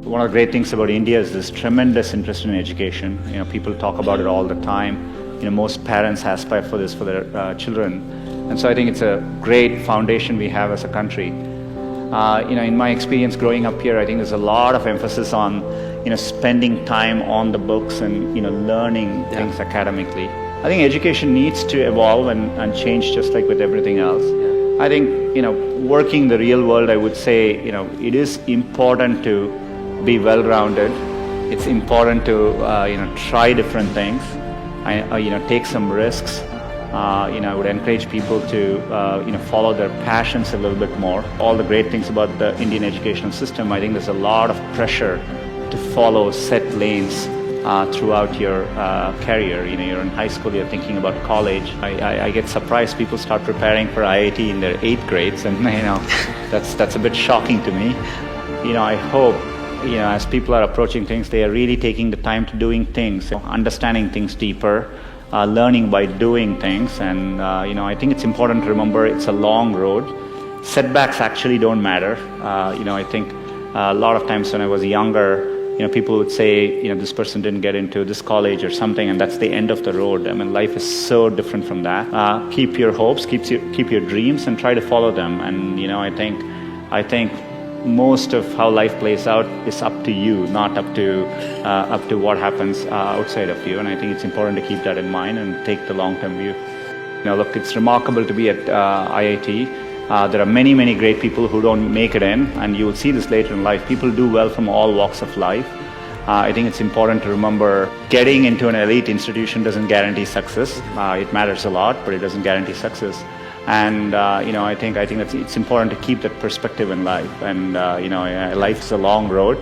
One of the great things about India is this tremendous interest in education. People talk about it all the time. Most parents aspire for this for their children. And so I think it's a great foundation we have as a country. In my experience growing up here, I think there's a lot of emphasis on, spending time on the books and, learning things academically. I think education needs to evolve and change just like with everything else. I think, working the real world, I would say, it is important to be well-rounded. It's important to, try different things. Take some risks. I would encourage people to, follow their passions a little bit more. All the great things about the Indian educational system, I think there's a lot of pressure to follow set lanes throughout your career. You're in high school, you're thinking about college. I get surprised people start preparing for IIT in their 8th grades, and that's a bit shocking to me. I hope as people are approaching things, they are really taking the time to doing things, understanding things deeper, learning by doing things. And I think it's important to remember it's a long road. Setbacks actually don't matter. I think a lot of times when I was younger, people would say, this person didn't get into this college or something, and that's the end of the road. I mean, life is so different from that. Keep your hopes, keep your dreams, and try to follow them. And I think most of how life plays out is up to you, not up to what happens outside of you. And I think it's important to keep that in mind and take the long-term view. Look, it's remarkable to be at IIT. There are many, many great people who don't make it in, and you will see this later in life. People do well from all walks of life. I think it's important to remember getting into an elite institution doesn't guarantee success. It matters a lot, but it doesn't guarantee success. And I think that it's important to keep that perspective in life. And life is a long road,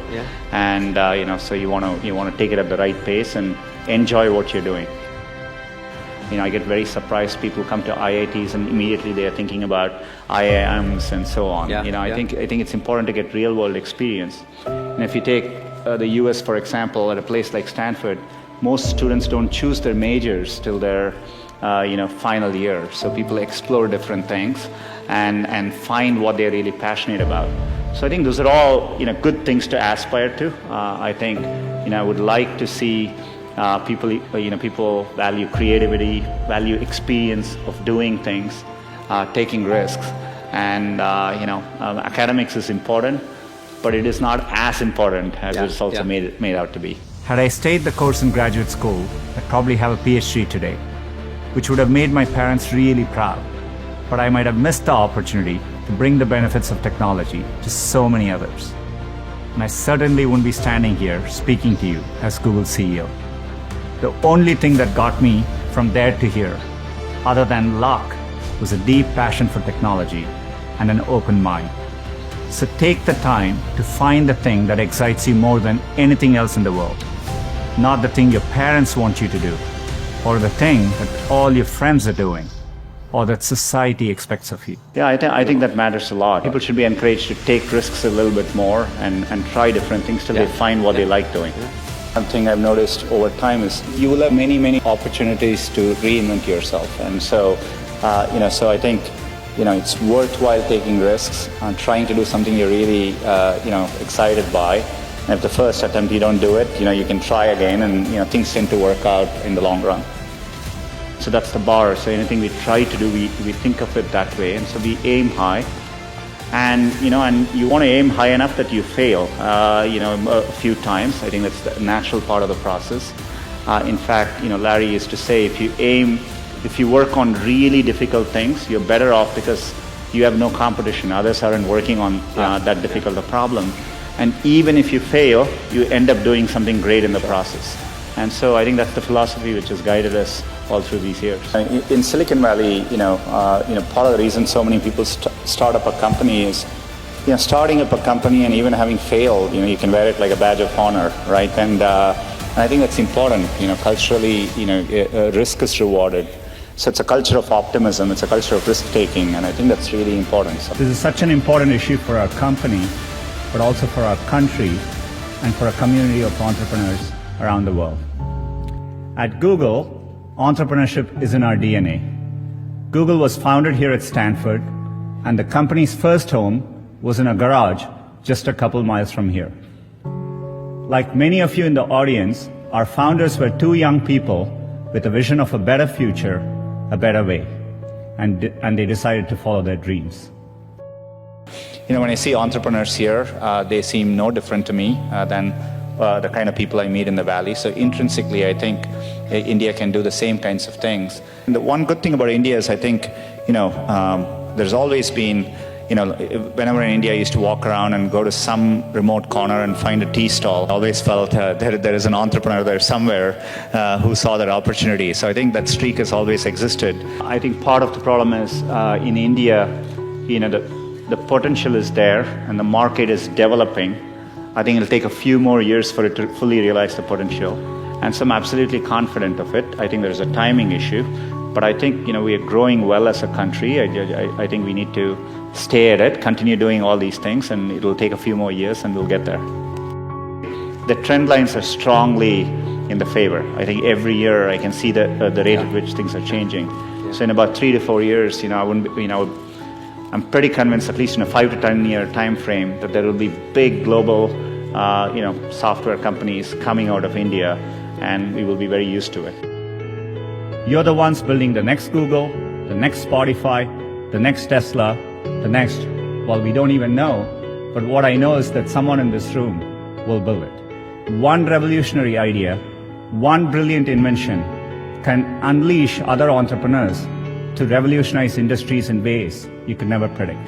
and so you want to take it at the right pace and enjoy what you're doing. I get very surprised. People come to IITs and immediately they are thinking about IIMs and so on. I think it's important to get real world experience. And if you take the US, for example, at a place like Stanford, most students don't choose their majors till their final year. So people explore different things and find what they're really passionate about. So I think those are all good things to aspire to. I think I would like to see people value creativity, value experience of doing things, taking risks, and academics is important, but it is not as important as it's also made out to be. Had I stayed the course in graduate school, I'd probably have a PhD today, which would have made my parents really proud. But I might have missed the opportunity to bring the benefits of technology to so many others. And I certainly wouldn't be standing here speaking to you as Google's CEO. The only thing that got me from there to here, other than luck, was a deep passion for technology and an open mind. So take the time to find the thing that excites you more than anything else in the world. Not the thing your parents want you to do, or the thing that all your friends are doing, or that society expects of you. Yeah, I think that matters a lot. People should be encouraged to take risks a little bit more and try different things till they find what they like doing. One thing I've noticed over time is you will have many, many opportunities to reinvent yourself. And so, so I think, it's worthwhile taking risks and trying to do something you're really, excited by. And if the first attempt you don't do it, you can try again, and, things tend to work out in the long run. So that's the bar. So anything we try to do, we think of it that way. And so we aim high. And you want to aim high enough that you fail, a few times. I think that's the natural part of the process. In fact, Larry used to say, if you work on really difficult things, you're better off because you have no competition. Others aren't working on that difficult a problem. And even if you fail, you end up doing something great in the process. And so I think that's the philosophy which has guided us all through these years. In Silicon Valley, part of the reason so many people start up a company is, starting up a company and even having failed, you can wear it like a badge of honor, right? And I think that's important. Culturally, risk is rewarded. So it's a culture of optimism. It's a culture of risk-taking, and I think that's really important. So this is such an important issue for our company, but also for our country and for a community of entrepreneurs around the world. At Google, entrepreneurship is in our DNA. Google was founded here at Stanford, and the company's first home was in a garage just a couple miles from here. Like many of you in the audience, our founders were two young people with a vision of a better future, a better way, and they decided to follow their dreams. When I see entrepreneurs here, they seem no different to me than the kind of people I meet in the Valley. So intrinsically, I think India can do the same kinds of things. And the one good thing about India is I think, there's always been, whenever in India I used to walk around and go to some remote corner and find a tea stall, I always felt there is an entrepreneur there somewhere who saw that opportunity. So I think that streak has always existed. I think part of the problem is in India, the potential is there and the market is developing. I think it'll take a few more years for it to fully realize the potential. And so I'm absolutely confident of it. I think there's a timing issue. But I think, we are growing well as a country. I think we need to stay at it, continue doing all these things, and it'll take a few more years and we'll get there. The trend lines are strongly in the favor. I think every year I can see the rate at which things are changing. So in about 3 to 4 years, I'm pretty convinced, at least in a 5 to 10 year time frame, that there will be big global, software companies coming out of India, and we will be very used to it. You're the ones building the next Google, the next Spotify, the next Tesla, the next, well, we don't even know, but what I know is that someone in this room will build it. One revolutionary idea, one brilliant invention can unleash other entrepreneurs to revolutionize industries in ways you could never predict.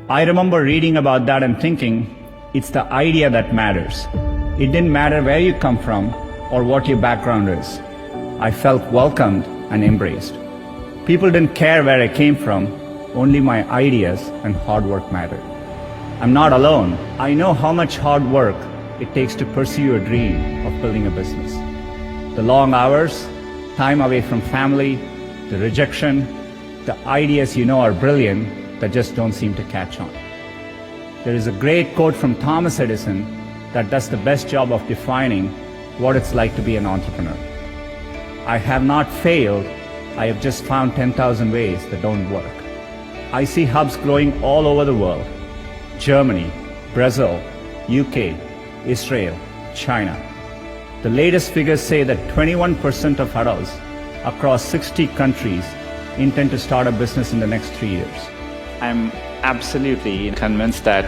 I remember reading about that and thinking, it's the idea that matters. It didn't matter where you come from or what your background is. I felt welcomed and embraced. People didn't care where I came from, only my ideas and hard work mattered. I'm not alone. I know how much hard work it takes to pursue a dream of building a business. The long hours, time away from family, the rejection, the ideas are brilliant that just don't seem to catch on. There is a great quote from Thomas Edison that does the best job of defining what it's like to be an entrepreneur. I have not failed, I have just found 10,000 ways that don't work. I see hubs growing all over the world. Germany, Brazil, UK, Israel, China. The latest figures say that 21% of adults across 60 countries intend to start a business in the next 3 years. I'm absolutely convinced that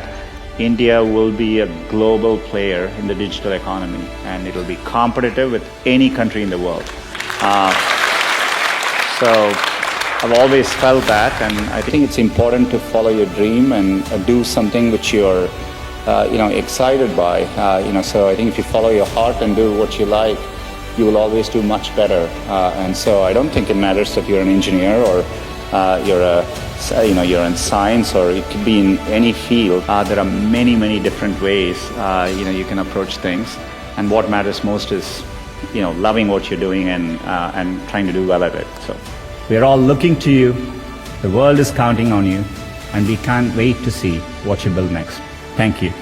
India will be a global player in the digital economy, and it'll be competitive with any country in the world. So I've always felt that, and I think it's important to follow your dream and do something which you're excited by. So I think if you follow your heart and do what you like, you will always do much better. And so I don't think it matters that you're an engineer or you're in science, or it could be in any field. There are many different ways you can approach things, and what matters most is loving what you're doing and trying to do well at it. So we're all looking to you. The world is counting on you, and we can't wait to see what you build next. Thank you.